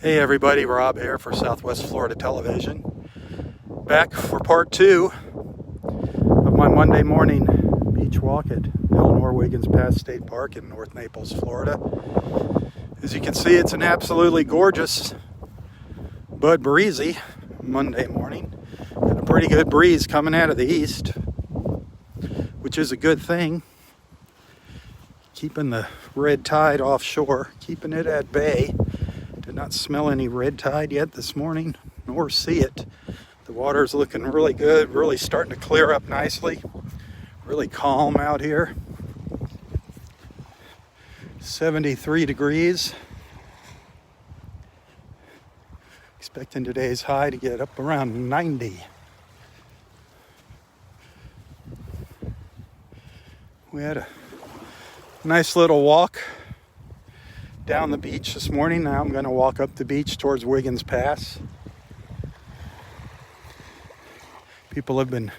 Hey everybody, Robb here for Southwest Florida Television. Back for part 2 of my Monday morning beach walk at Delnor-Wiggins State Park in North Naples, Florida. As you can see, it's an absolutely gorgeous but breezy Monday morning. And a pretty good breeze coming out of the east, which is a good thing. Keeping the red tide offshore, keeping it at bay. Did not smell any red tide yet this morning, nor see it. The water's looking really good, really starting to clear up nicely. Really calm out here. 73 degrees. Expecting today's high to get up around 90. We had a nice little walk down the beach this morning. Now I'm going to walk up the beach towards Wiggins Pass. People have been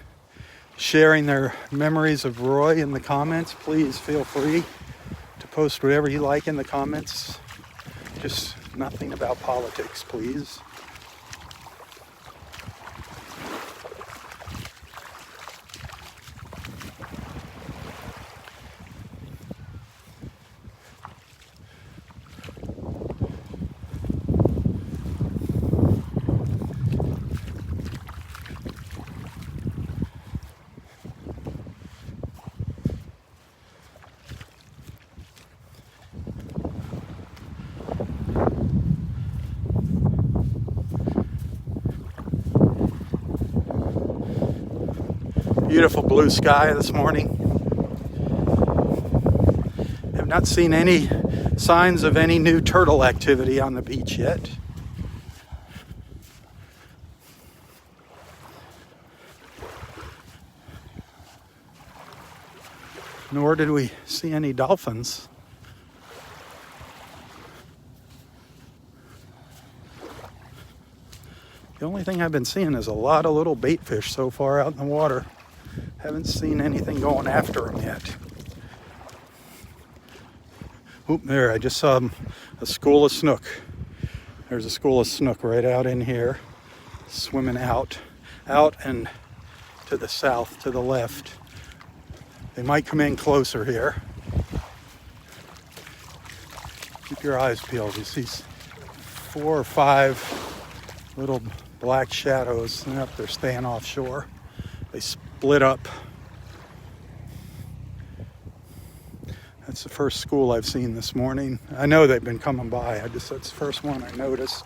sharing their memories of Roy in the comments. Please feel free to post whatever you like in the comments. Just nothing about politics, please. Beautiful blue sky this morning. Have not seen any signs of any new turtle activity on the beach yet. Nor did we see any dolphins. The only thing I've been seeing is a lot of little bait fish so far out in the water. Haven't seen anything going after them yet. Oop, there, I just saw a school of snook. There's a school of snook right out in here, swimming out and to the south, to the left. They might come in closer here. Keep your eyes peeled. You see 4 or 5 little black shadows. Yep, they're staying offshore. They split up. That's the first school I've seen this morning. I know they've been coming by. That's the first one I noticed.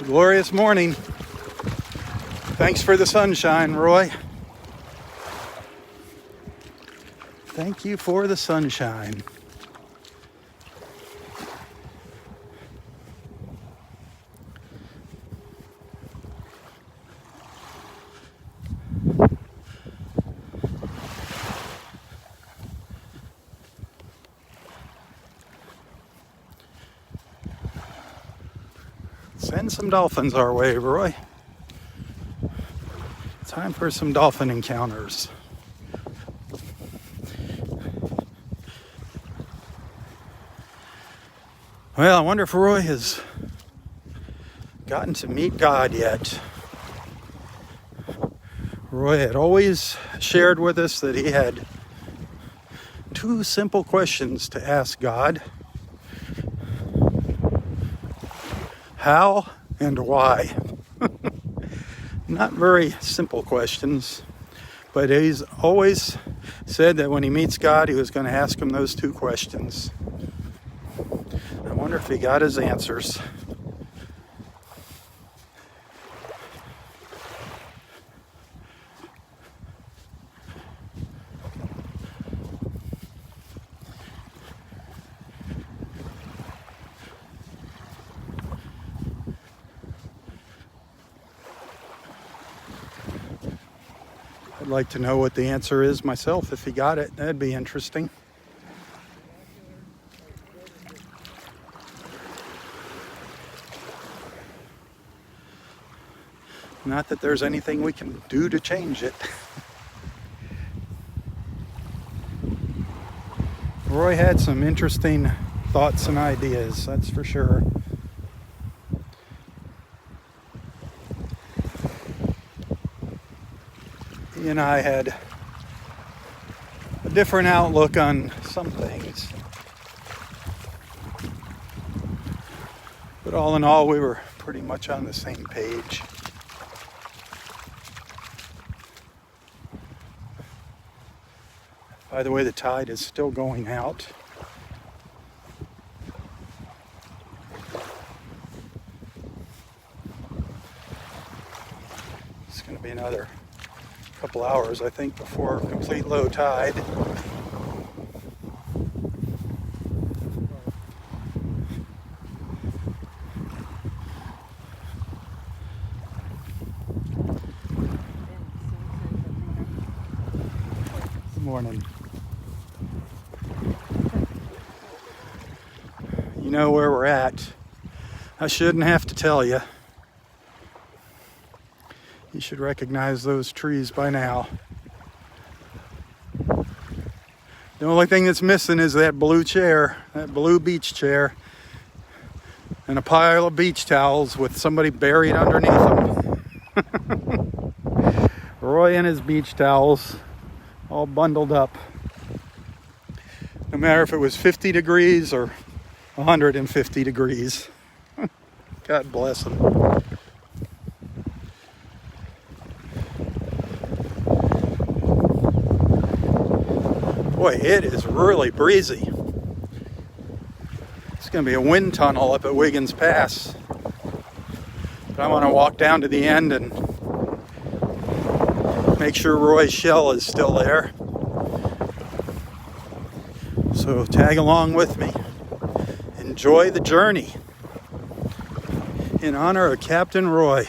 Glorious morning. Thanks for the sunshine, Roy. Thank you for the sunshine. Send some dolphins our way, Roy. Time for some dolphin encounters. Well, I wonder if Roy has gotten to meet God yet. Roy had always shared with us that he had 2 simple questions to ask God. How and why? Not very simple questions, but he's always said that when he meets God, he was going to ask him those 2 questions. I wonder if he got his answers. I'd like to know what the answer is myself if he got it. That'd be interesting. Not that there's anything we can do to change it. Roy had some interesting thoughts and ideas, that's for sure. He and I had a different outlook on some things. But all in all, we were pretty much on the same page. By the way, the tide is still going out. It's going to be another couple hours, I think, before complete low tide. Good morning. You know where we're at. I shouldn't have to tell you. You should recognize those trees by now. The only thing that's missing is that blue chair, that blue beach chair, and a pile of beach towels with somebody buried underneath them. Roy and his beach towels all bundled up. No matter if it was 50 degrees or 150 degrees. God bless him. Boy, it is really breezy. It's going to be a wind tunnel up at Wiggins Pass. But I want to walk down to the end and make sure Roy's shell is still there. So tag along with me. Enjoy the journey in honor of Captain Roy.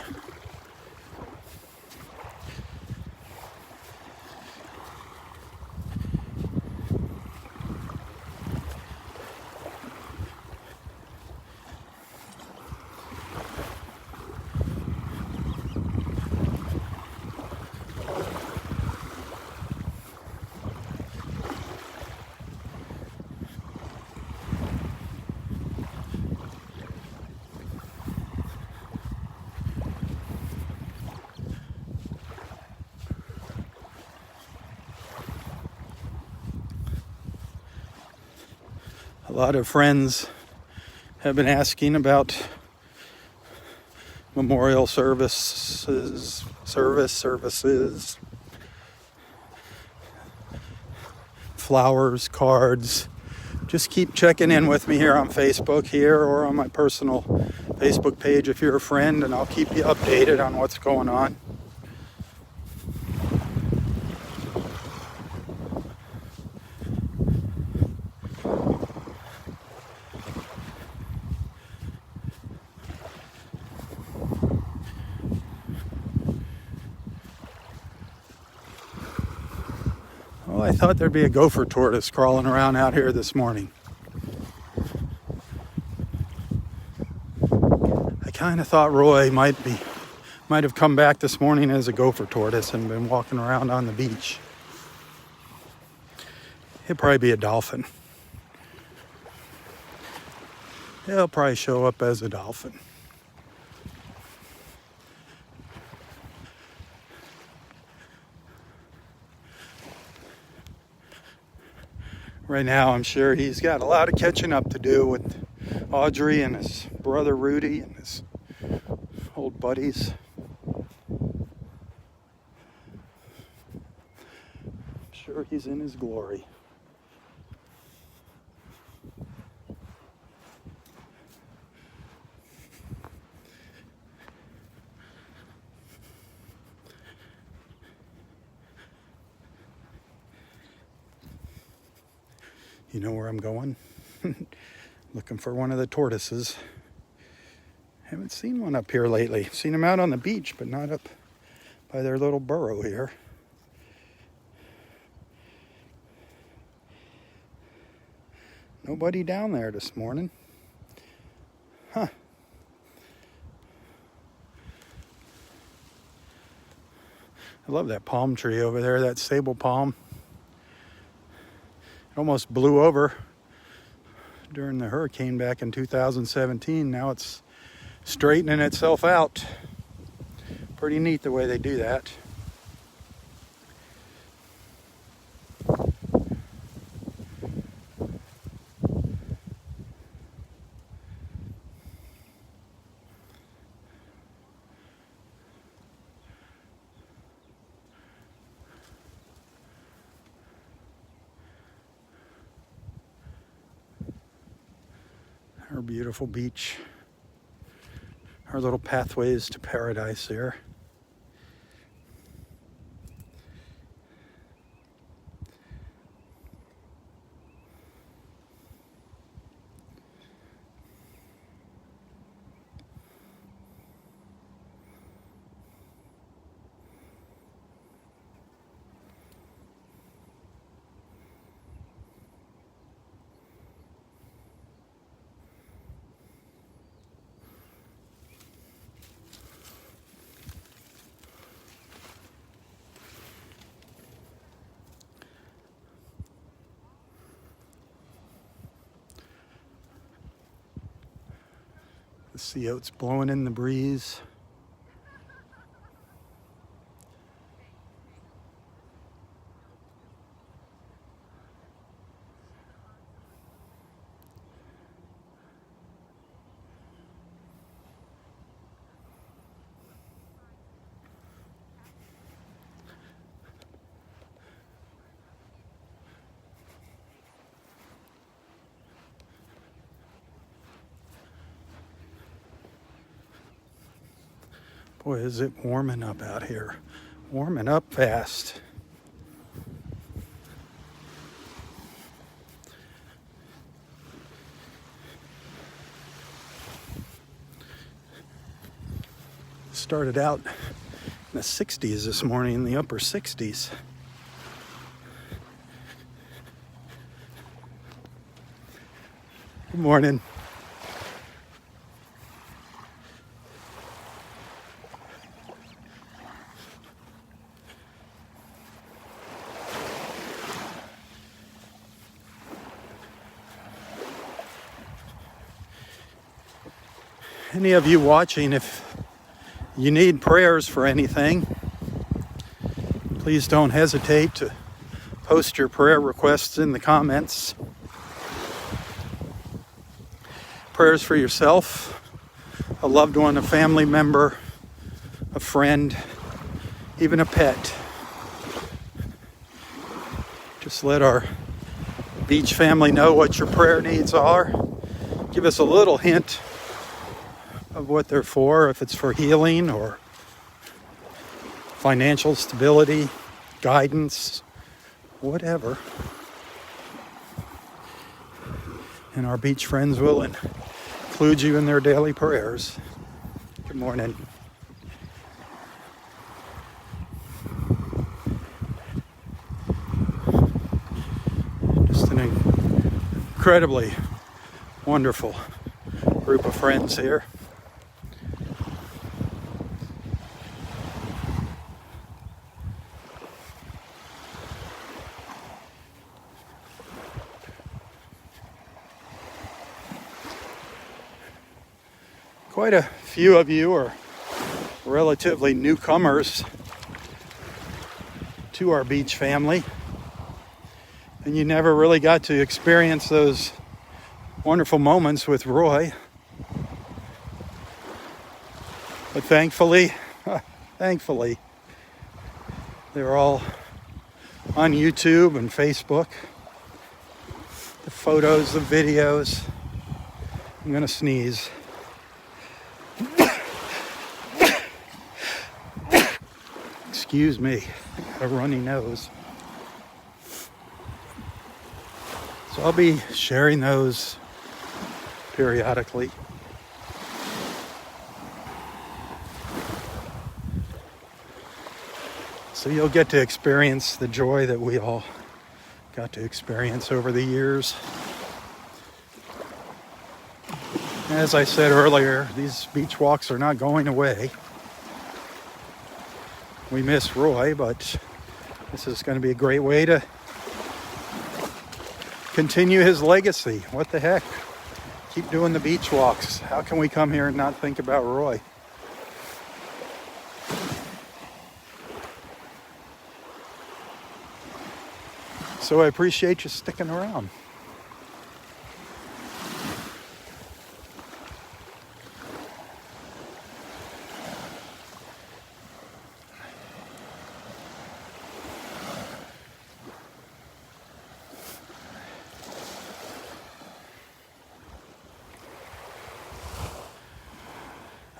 A lot of friends have been asking about memorial services, flowers, cards. Just keep checking in with me here on Facebook here or on my personal Facebook page if you're a friend, and I'll keep you updated on what's going on. Well, I thought there'd be a gopher tortoise crawling around out here this morning. I kind of thought Roy might have come back this morning as a gopher tortoise and been walking around on the beach. He'll probably be a dolphin. He'll probably show up as a dolphin. Right now, I'm sure he's got a lot of catching up to do with Audrey and his brother Rudy and his old buddies. I'm sure he's in his glory. You know where I'm going? Looking for one of the tortoises. Haven't seen one up here lately. Seen them out on the beach, but not up by their little burrow here. Nobody down there this morning. Huh. I love that palm tree over there, that sable palm. It almost blew over during the hurricane back in 2017. Now it's straightening itself out. Pretty neat the way they do that. Our beautiful beach. Our little pathways to paradise here. The sea oats blowing in the breeze. Boy, is it warming up out here. Warming up fast. Started out in the 60s this morning, in the upper 60s. Good morning. Any of you watching, if you need prayers for anything, please don't hesitate to post your prayer requests in the comments. Prayers for yourself, a loved one, a family member, a friend, even a pet. Just let our beach family know what your prayer needs are. Give us a little hint of what they're for, if it's for healing or financial stability, guidance, whatever. And our beach friends will include you in their daily prayers. Good morning. Just an incredibly wonderful group of friends here. Quite a few of you are relatively newcomers to our beach family, and you never really got to experience those wonderful moments with Roy. But thankfully, they're all on YouTube and Facebook. The photos, the videos. I'm gonna sneeze. Excuse me, a runny nose. So I'll be sharing those periodically. So you'll get to experience the joy that we all got to experience over the years. As I said earlier, these beach walks are not going away. We miss Roy, but this is going to be a great way to continue his legacy. What the heck? Keep doing the beach walks. How can we come here and not think about Roy? So I appreciate you sticking around.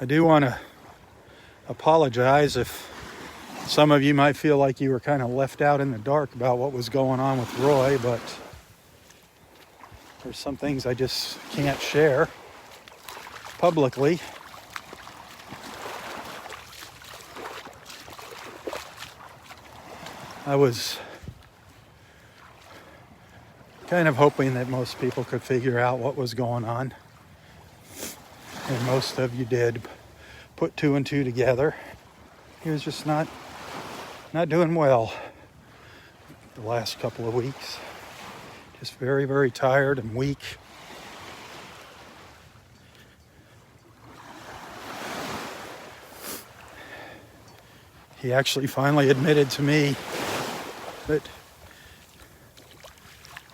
I do want to apologize if some of you might feel like you were kind of left out in the dark about what was going on with Roy, but there's some things I just can't share publicly. I was kind of hoping that most people could figure out what was going on. And most of you did put two and two together. He was just not doing well the last couple of weeks. Just very, very tired and weak. He actually finally admitted to me that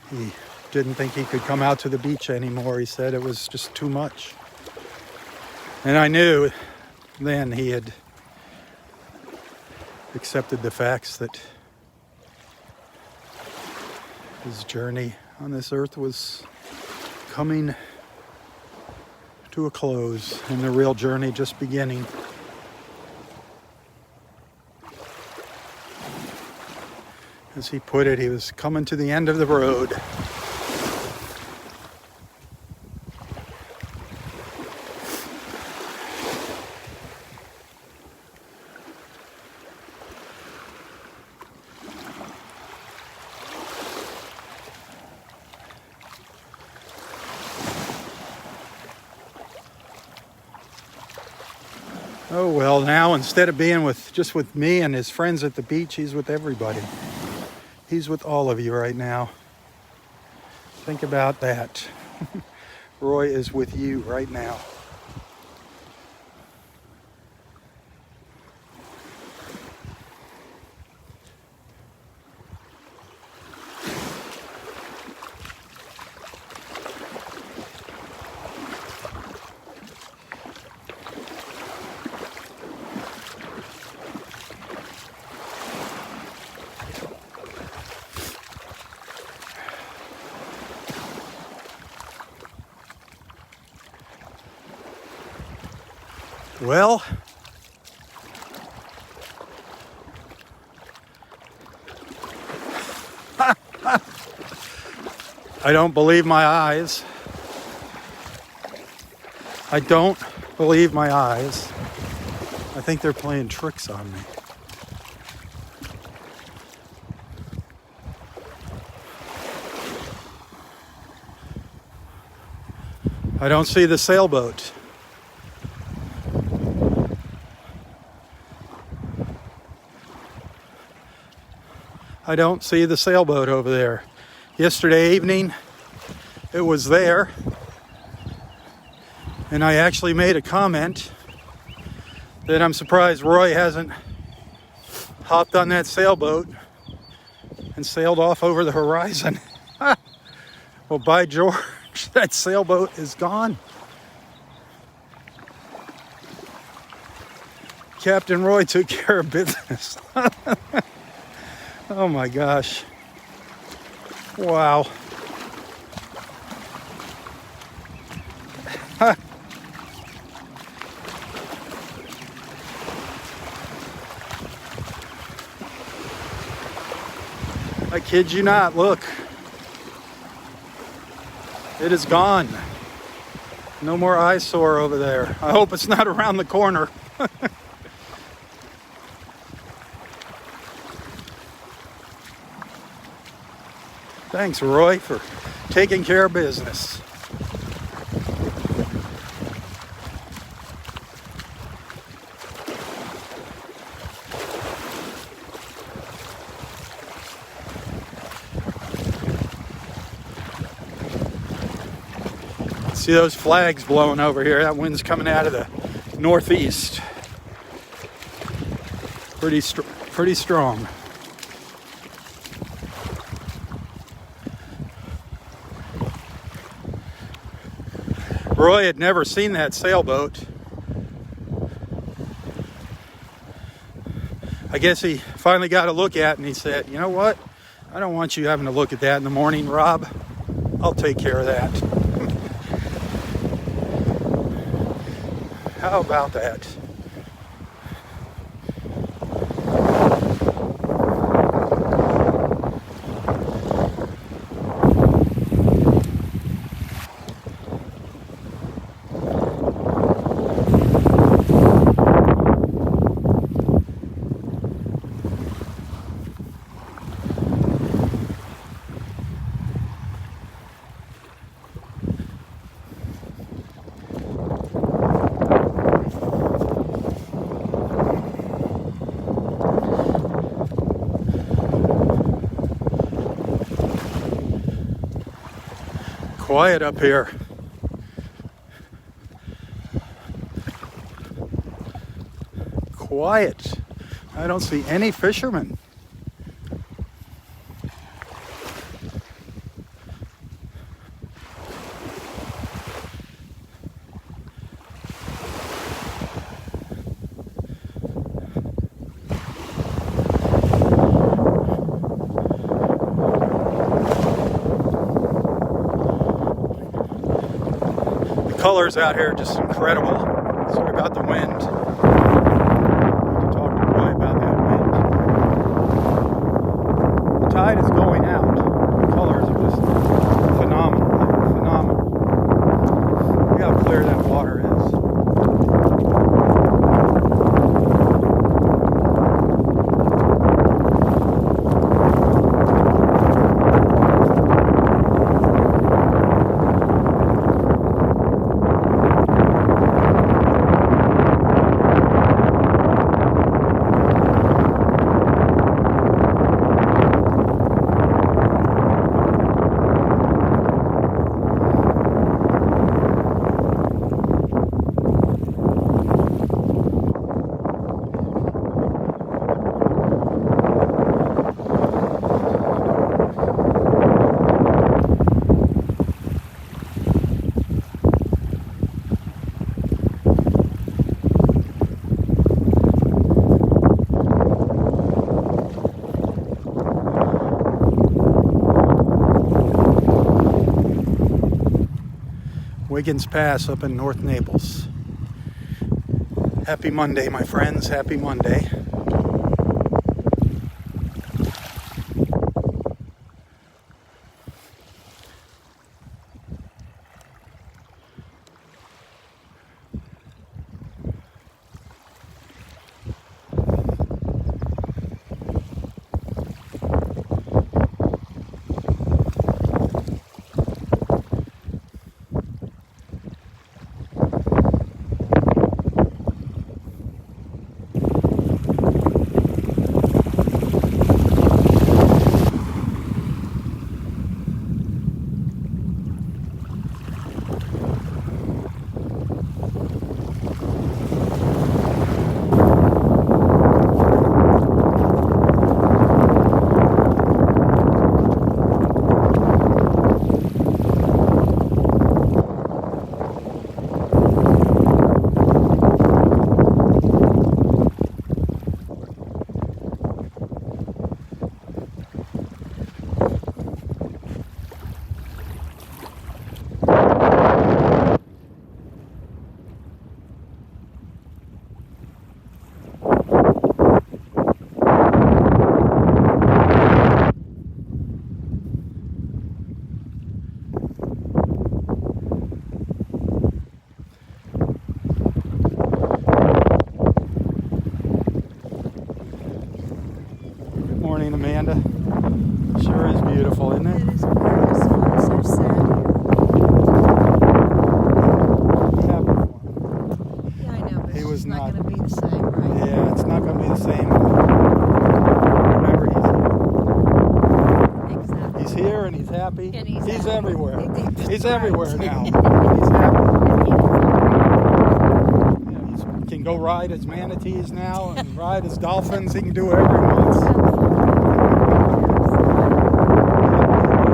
he didn't think he could come out to the beach anymore. He said it was just too much. And I knew then he had accepted the facts that his journey on this earth was coming to a close and the real journey just beginning. As he put it, he was coming to the end of the road. Oh well, now instead of being just with me and his friends at the beach, he's with everybody. He's with all of you right now. Think about that. Roy is with you right now. Well, I don't believe my eyes. I don't believe my eyes. I think they're playing tricks on me. I don't see the sailboat. I don't see the sailboat over there. Yesterday evening, it was there. And I actually made a comment that I'm surprised Roy hasn't hopped on that sailboat and sailed off over the horizon. Well, by George, that sailboat is gone. Captain Roy took care of business. Oh my gosh. Wow. I kid you not, look. It is gone. No more eyesore over there. I hope it's not around the corner. Thanks, Roy, for taking care of business. See those flags blowing over here? That wind's coming out of the northeast. Pretty strong. Roy had never seen that sailboat. I guess he finally got a look at it and he said, you know what? I don't want you having to look at that in the morning, Rob. I'll take care of that. How about that? Quiet up here. Quiet. I don't see any fishermen. Colors out here are just incredible. Sorry about the wind. I need to talk to Roy about that wind. The tide is going out. The colors are just phenomenal. Phenomenal. Look how clear that water is. Wiggins Pass up in North Naples. Happy Monday, my friends. Happy Monday. Morning, Amanda. Sure is beautiful, isn't it? It is gorgeous. I'm so sad. Happy for him. Yeah, I know, but He was it's not not- going to be the same, right? Yeah, it's not going to be the same. Remember, Exactly. he's here and he's happy. And he's He's happy. everywhere. He's everywhere now. He can go ride his manatees now and ride his dolphins. He can do whatever he wants.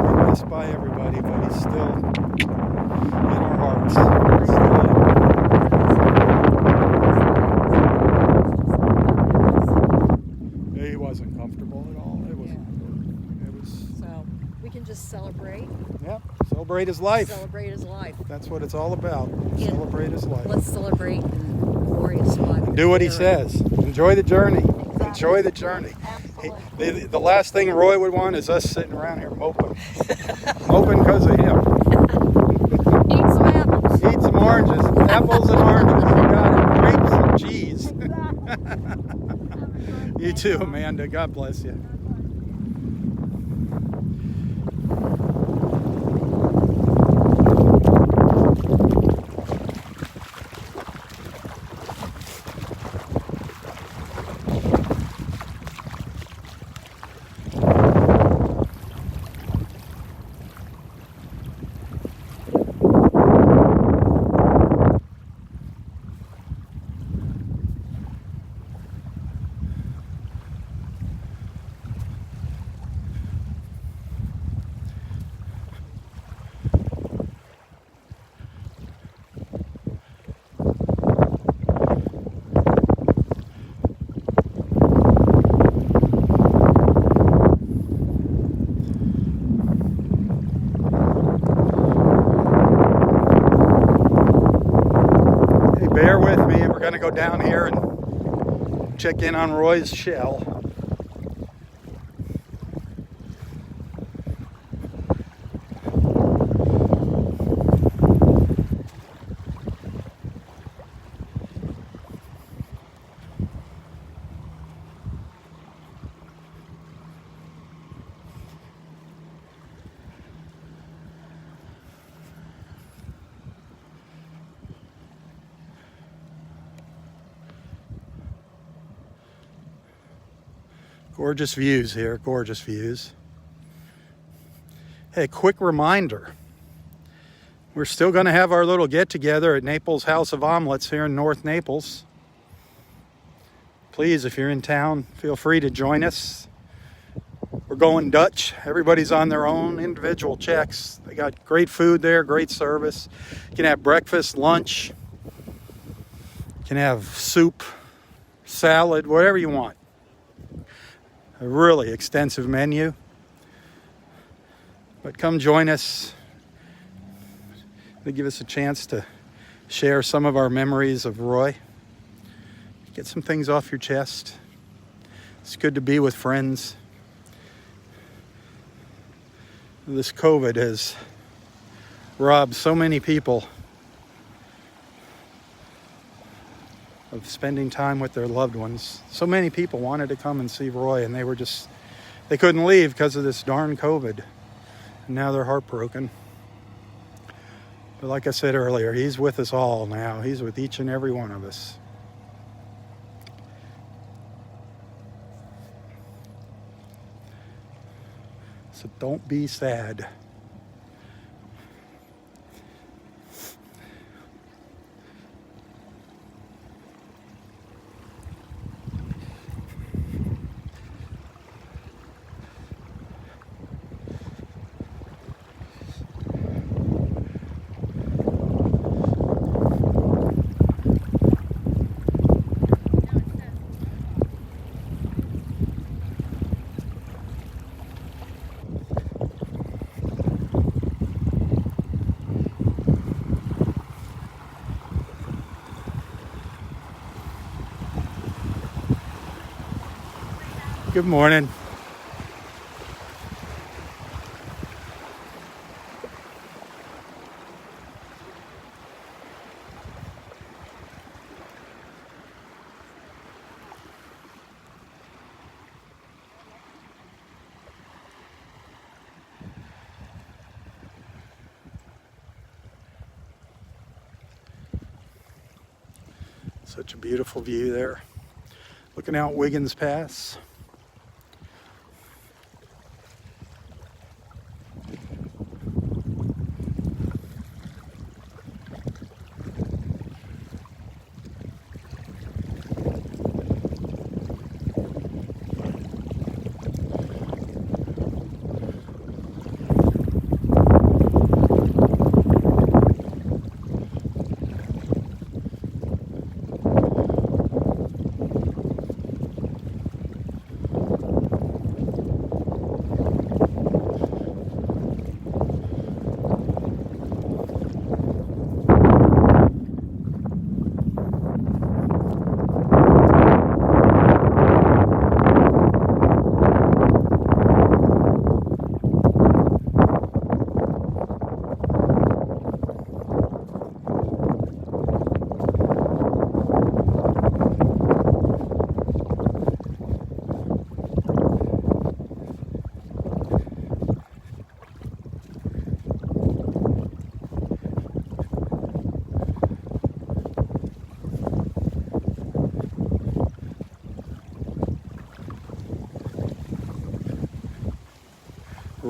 He's missed by everybody, but he's still in our hearts. He wasn't comfortable at all. It was. So we can just celebrate. Yep. Celebrate his life. Celebrate his life. That's what it's all about. Yeah. Celebrate his life. Let's celebrate in glorious life. Do what he says. Enjoy the journey. Exactly. Enjoy the journey. Absolutely. The last thing Roy would want is us sitting around here moping. Moping because of him. Eat some apples. Eat some oranges. Apples and oranges. You got it. Grapes and cheese. You too, Amanda. God bless you. Bear with me. We're going to go down here and check in on Roy's shell. Gorgeous views here, gorgeous views. Hey, quick reminder. We're still going to have our little get-together at Naples House of Omelets here in North Naples. Please, if you're in town, feel free to join us. We're going Dutch. Everybody's on their own individual checks. They got great food there, great service. You can have breakfast, lunch. You can have soup, salad, whatever you want. A really extensive menu. But come join us. They give us a chance to share some of our memories of Roy. Get some things off your chest. It's good to be with friends. This COVID has robbed so many people of spending time with their loved ones. So many people wanted to come and see Roy, and they couldn't leave because of this darn COVID. And now they're heartbroken. But like I said earlier, he's with us all now. He's with each and every one of us. So don't be sad. Good morning. Such a beautiful view there. Looking out Wiggins Pass.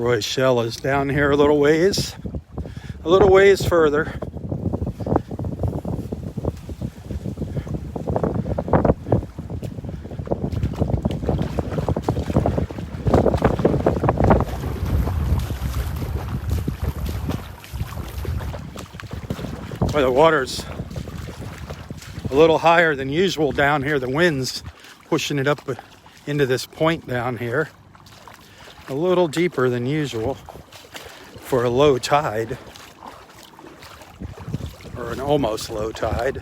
Roy's shell is down here a little ways further. Well, the water's a little higher than usual down here. The wind's pushing it up into this point down here. A little deeper than usual for a low tide, or an almost low tide.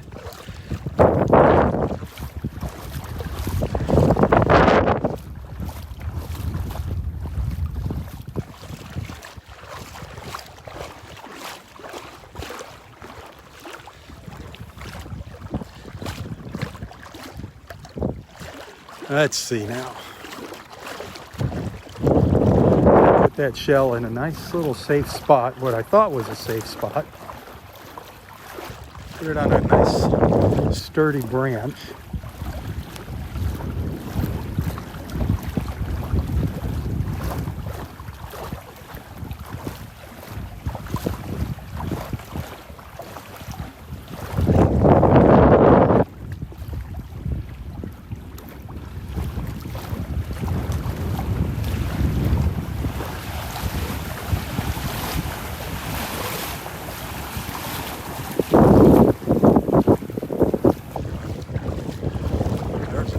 Let's see now. Put that shell in a nice little safe spot, what I thought was a safe spot. Put it on a nice sturdy branch.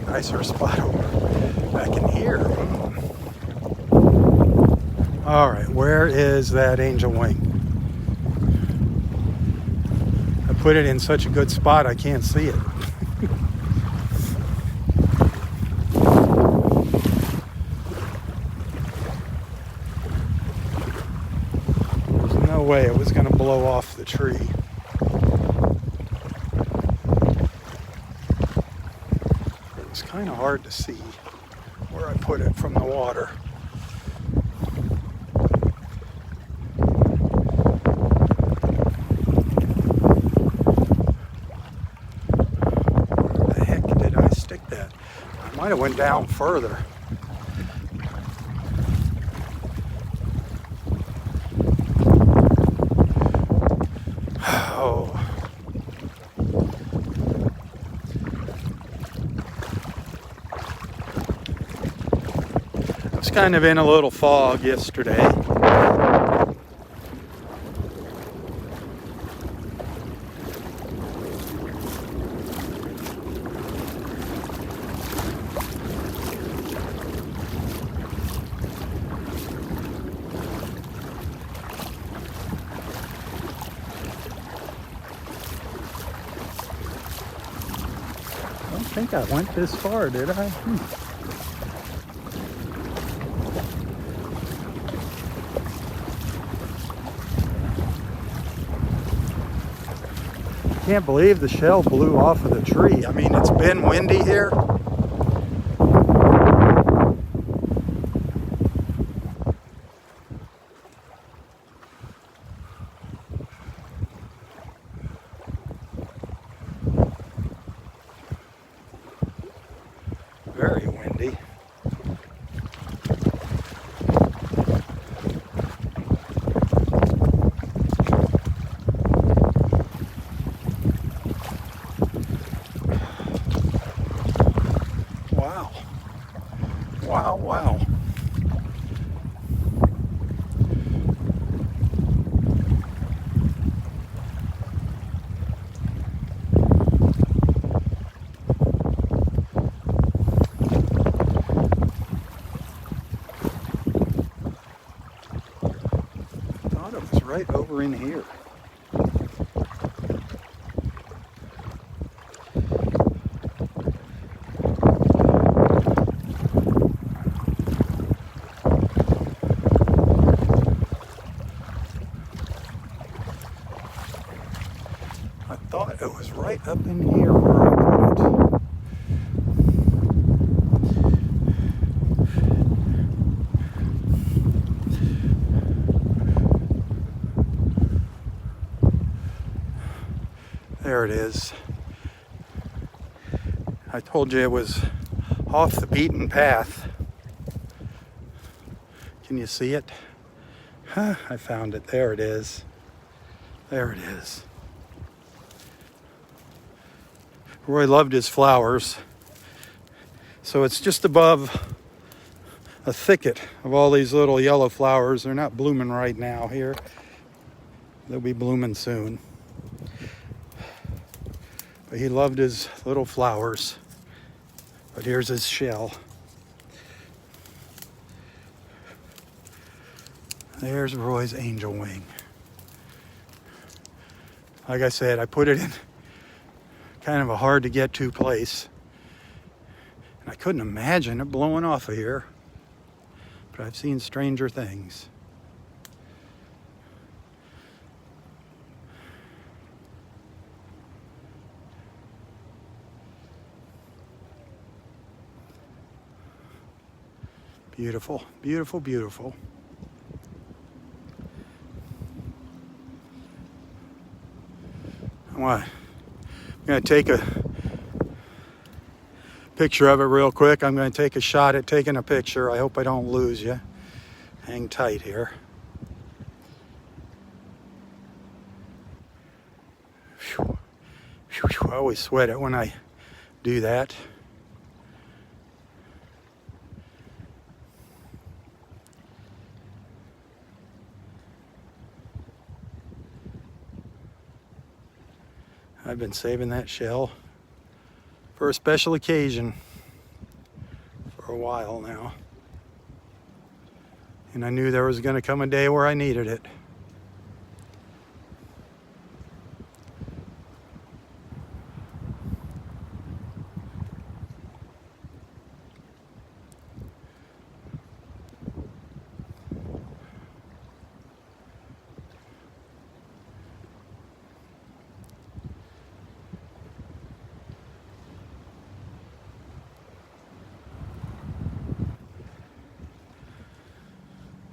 Nicer spot over back in here. All right, where is that angel wing? I put it in such a good spot I can't see it. There's no way it was going to blow off the tree. Kind of hard to see where I put it from the water. Where the heck did I stick that? I might have went down further. Oh. Kind of in a little fog yesterday. I don't think I went this far, did I? Can't believe the shell blew off of the tree. I mean, it's been windy here. Very windy. Wow. I thought it was right over in here. It was right up in here where I put it. There it is. I told you it was off the beaten path. Can you see it? I found it. There it is. There it is. Roy loved his flowers. So it's just above a thicket of all these little yellow flowers. They're not blooming right now here. They'll be blooming soon. But he loved his little flowers. But here's his shell. There's Roy's angel wing. Like I said, I put it in kind of a hard to get to place. And I couldn't imagine it blowing off of here. But I've seen stranger things. Beautiful, beautiful, beautiful. I'm going to take a picture of it real quick. I'm going to take a shot at taking a picture. I hope I don't lose you. Hang tight here. Whew. Whew. I always sweat it when I do that. I've been saving that shell for a special occasion for a while now. And I knew there was going to come a day where I needed it.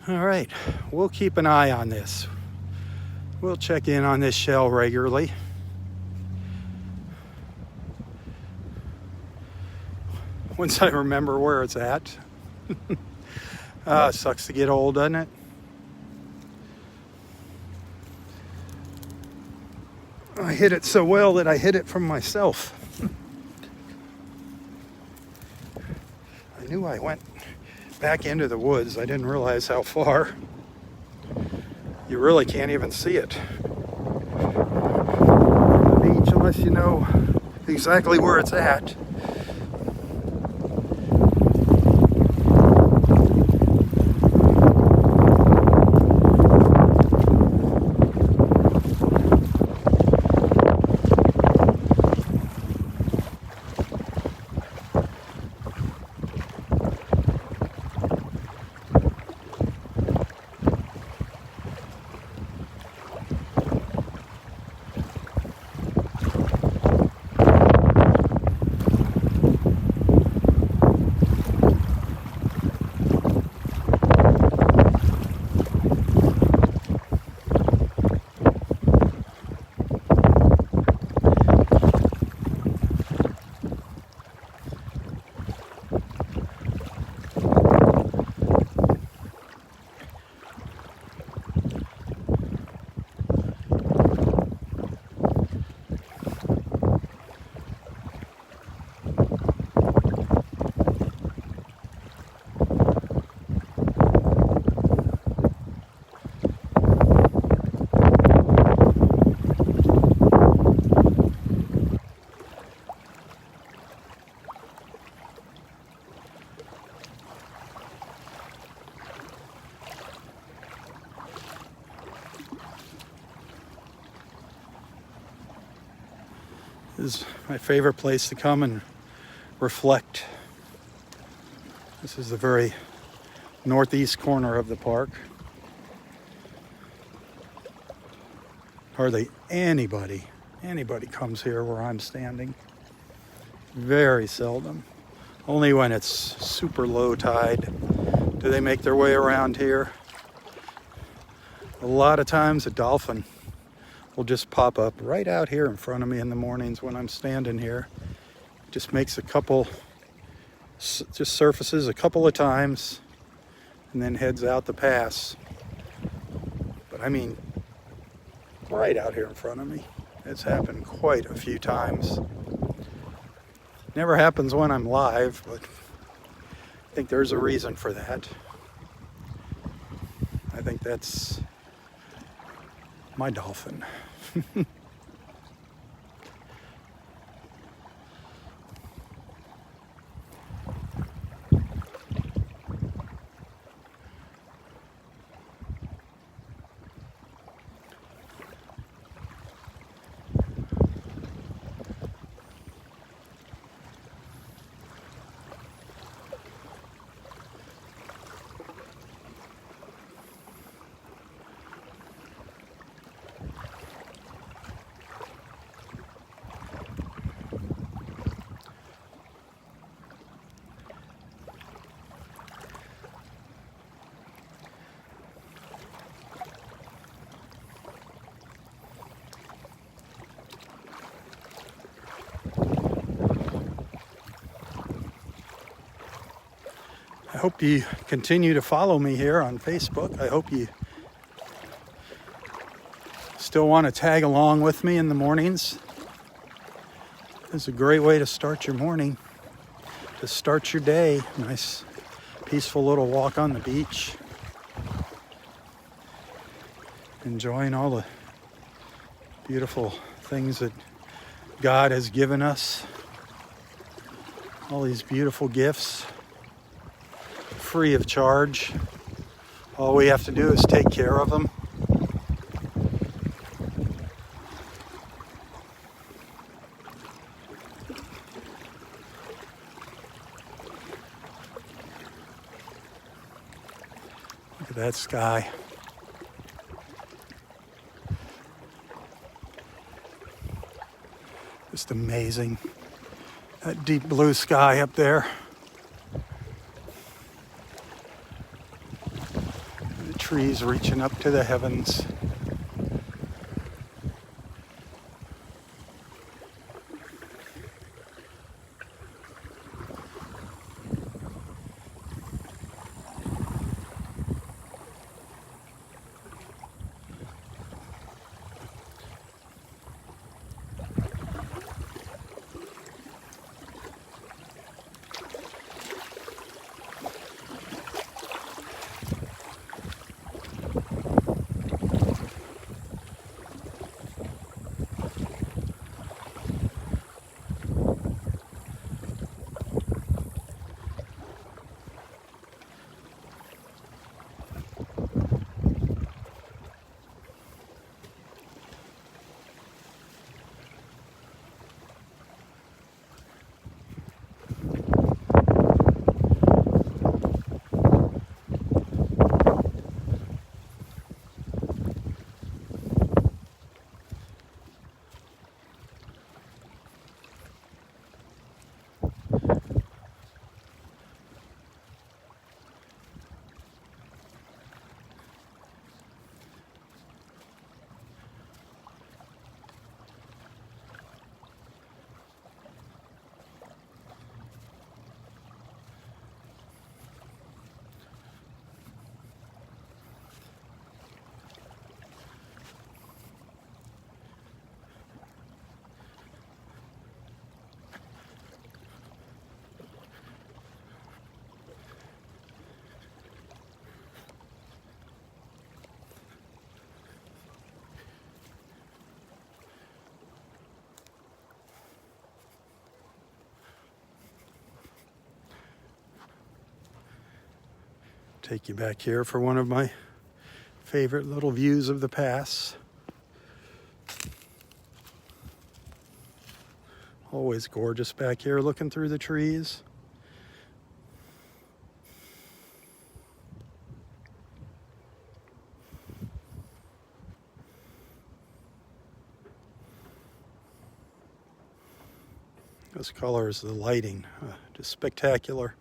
All right, we'll keep an eye on this. We'll check in on this shell regularly. Once I remember where it's at. Sucks to get old, doesn't it? I hit it so well that I hid it from myself. I knew I went back into the woods. I didn't realize how far. You really can't even see it from the beach unless you know exactly where it's at. This is my favorite place to come and reflect. This is the very northeast corner of the park. Hardly anybody comes here where I'm standing. Very seldom. Only when it's super low tide do they make their way around here. A lot of times a dolphin will just pop up right out here in front of me in the mornings when I'm standing here. Just makes just surfaces a couple of times and then heads out the pass. I mean, right out here in front of me. It's happened quite a few times. Never happens when I'm live, but I think there's a reason for that. I think that's my dolphin. I hope you continue to follow me here on Facebook. I hope you still want to tag along with me in the mornings. It's a great way to start your morning, to start your day. Nice, peaceful little walk on the beach. Enjoying all the beautiful things that God has given us. All these beautiful gifts, free of charge. All we have to do is take care of them. Look at that sky. Just amazing. That deep blue sky up there. The trees reaching up to the heavens. Take you back here for one of my favorite little views of the pass. Always gorgeous back here looking through the trees. Those colors, the lighting, just spectacular.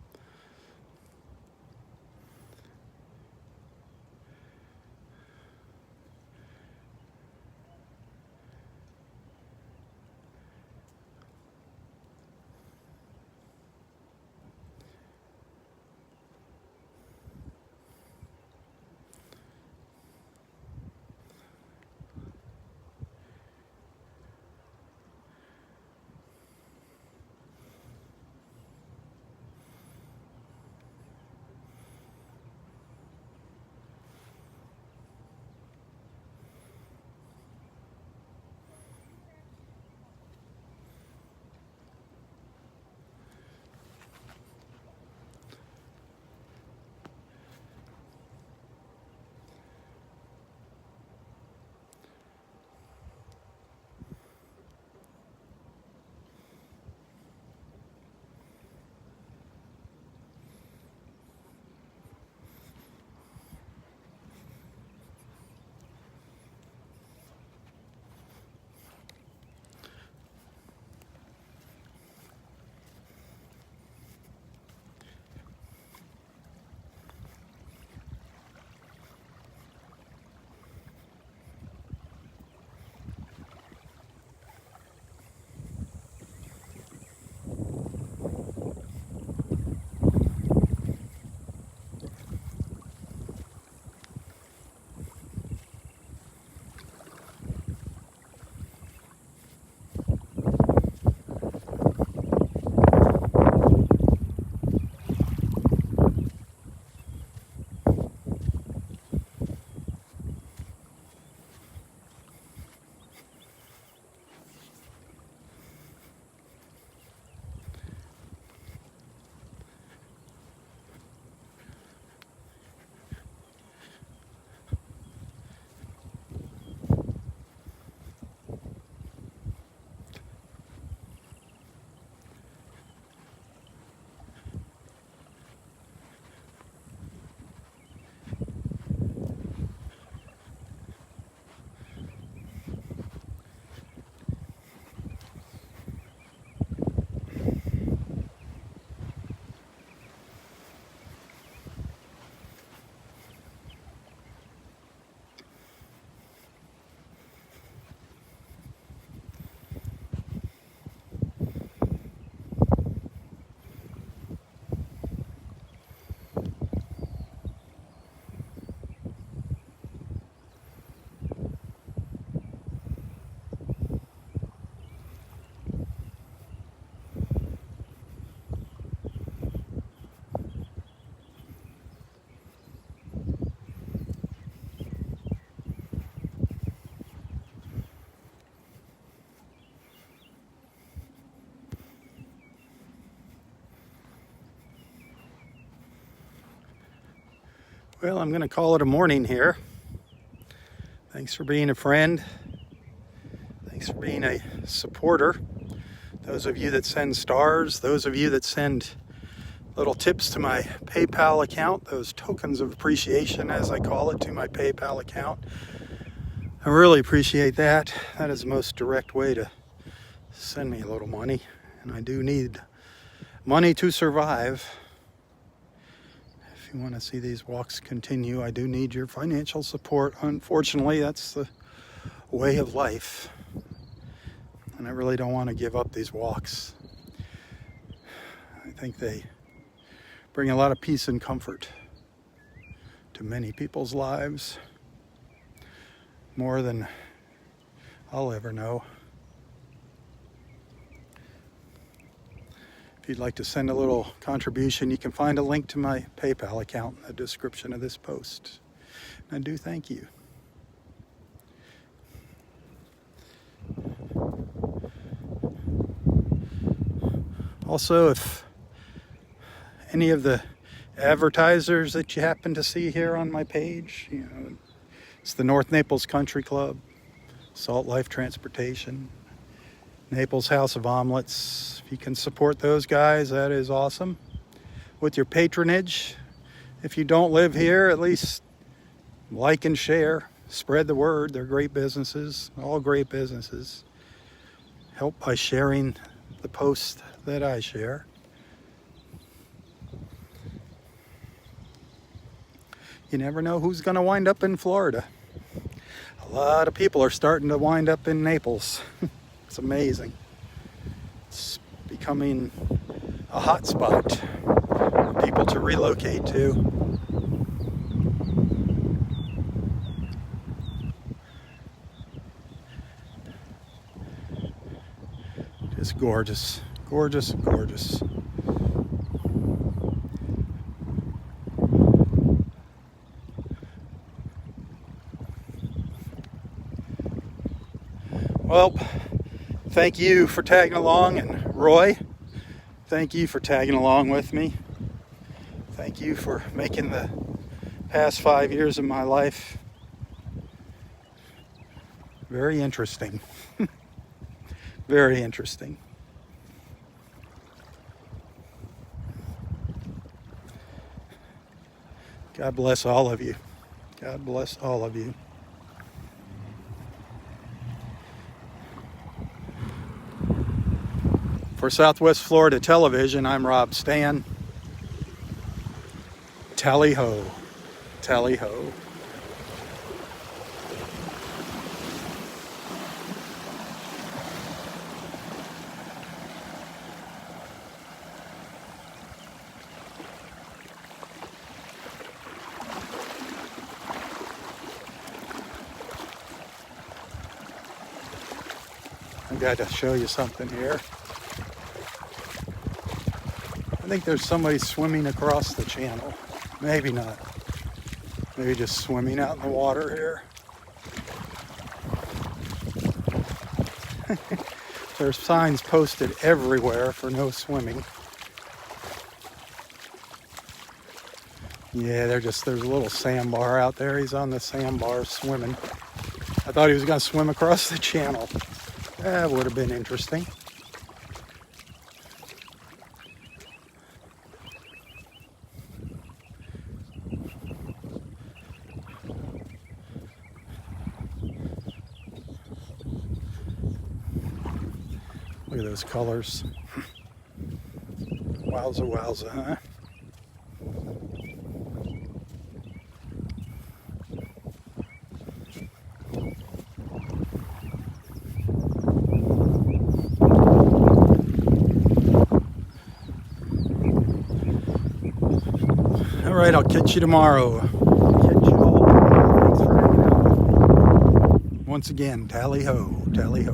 Well, I'm going to call it a morning here. Thanks for being a friend. Thanks for being a supporter. Those of you that send stars, those of you that send little tips to my PayPal account, those tokens of appreciation, as I call it, to my PayPal account. I really appreciate that. That is the most direct way to send me a little money. And I do need money to survive. If you want to see these walks continue, I do need your financial support. Unfortunately, that's the way of life. And I really don't want to give up these walks. I think they bring a lot of peace and comfort to many people's lives. More than I'll ever know. If you'd like to send a little contribution, you can find a link to my PayPal account in the description of this post. And I do thank you. Also, if any of the advertisers that you happen to see here on my page, it's the North Naples Country Club, Salt Life Transportation, Naples House of Omelets. If you can support those guys, that is awesome. With your patronage, if you don't live here, at least like and share, spread the word. They're great businesses, all great businesses. Help by sharing the posts that I share. You never know who's going to wind up in Florida. A lot of people are starting to wind up in Naples. It's amazing. It's becoming a hot spot for people to relocate to. Just gorgeous, gorgeous, gorgeous. Well, thank you for tagging along, and Roy, thank you for tagging along with me. Thank you for making the past 5 years of my life very interesting. Very interesting. God bless all of you. God bless all of you. For Southwest Florida Television, I'm Robb Stan. Tally ho, tally ho. I've got to show you something here. I think there's somebody swimming across the channel. Maybe not. Maybe just swimming out in the water here. There's signs posted everywhere for no swimming. Yeah, there's a little sandbar out there. He's on the sandbar swimming. I thought he was going to swim across the channel. That would have been interesting. Look at those colors. Wowza, wowza, huh? All right, I'll catch you tomorrow. Catch you all tomorrow. Thanks for hanging out with me. Once again, tally ho, tally ho.